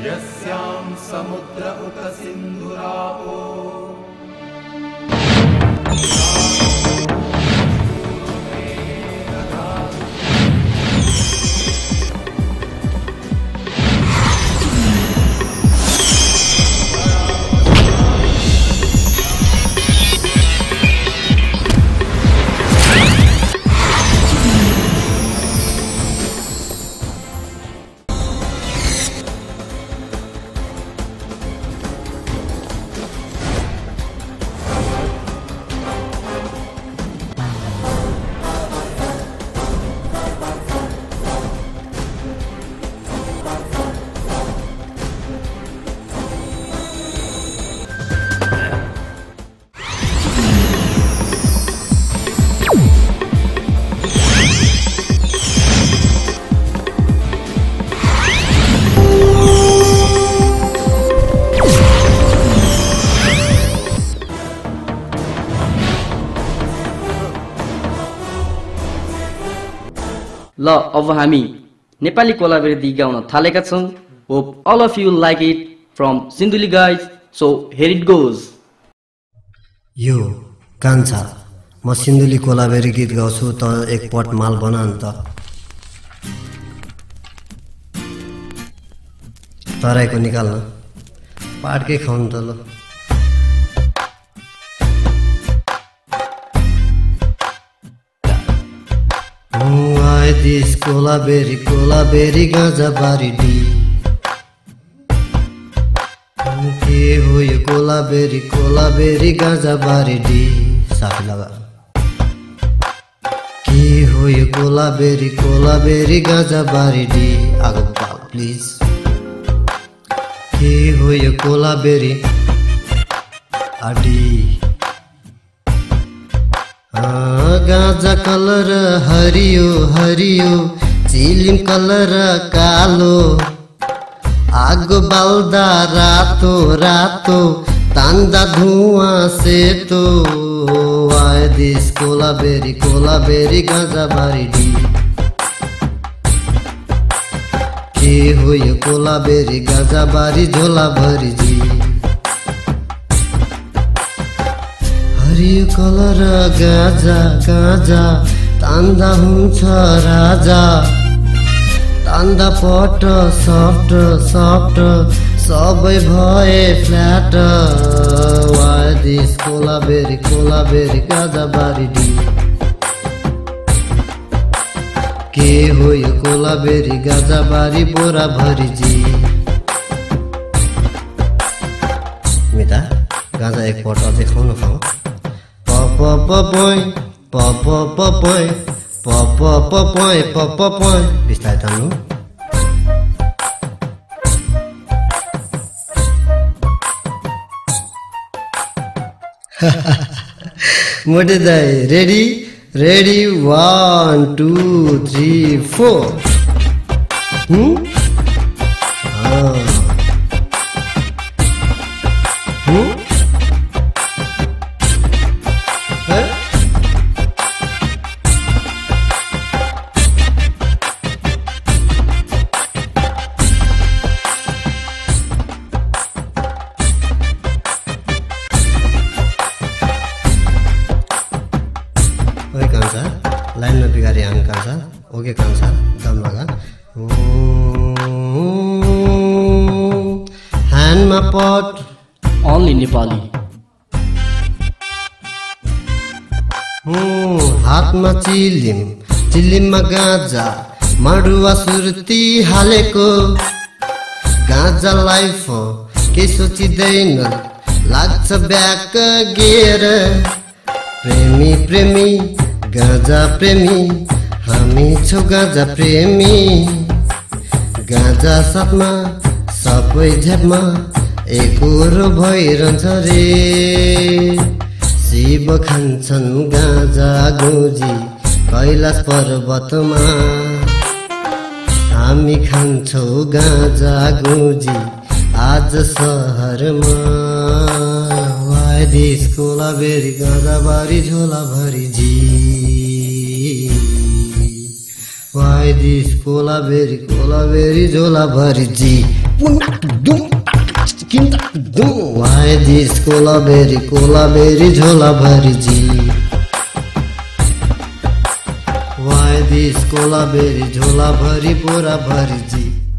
यस्यां समुद्र उत सिन्धुरापो ल अब हामी नेपाली कोलाबेरी गीत गाउन थालेका छौं। Hope all of you like it from Sindhuli guys. So here it goes. यो कान्छा म सिन्धुली कोलाबेरी गीत गाउँछु त एक पट माल बना नि त। तराईको निकाल्न पाटकै खाउँ त ल। दिस कोलाबेरी गाँजा बारी डी के हो यो कोलाबेरी गाँजा बारी डी साथी लगा के हो यो कोलाबेरी गाँजा बारी डी आगो बाल प्लिज के हो यो कोलाबेरी आडी गाँजा कलर हरियो चिलिम कलर कालो आगो बाल्दा रातो तान्दा धुआं सेतो आए दिस कोलाबेरी गाँजा बारी डी के हो यो कोलाबेरी गाँजा बारी झोला भरी जी हरियो कलर गाँजा तान्दा हुन्छ राजा तान्दा पट सफ्ट सबै भए फ्ल्याट वाइ दिस कोलाबेरी गाँजा बारी डी के हो यो कोलाबेरी गाँजा बारी बोरा भरी जी मिता गाँजा एक पट अझै खाउँ बिस्तारै तान्नु मोटे दाइ रेडी 1 2 3 4 लाइन में बिगारी हामी कान्छा ओके कान्छा दम लगा ह्यान्डमा पट only नेपाली हातमा चिलिममा गाँजा मडुवा सुर्ती हालेको गाँजा लाइफ के सोचिँदैन लाग्छ ब्याक गेर प्रेमी गाँजा प्रेमी हामी छौ गाँजा प्रेमी गाँजा साथमा सबै झ्यापमा एकरो भइरहन्छ रे शिव खान्छन् गाँजा गोजी कैलाश पर्वतमा हामी खान्छौ गाँजा गोजी आज सहरमा वाइ दिस कोलाबेरी गाँजा बारी झोला भरी जी Why this cola berry jhola bhari ji? Why this cola berry jhola bhari ji? Why this cola berry jhola bhari pura bhari ji?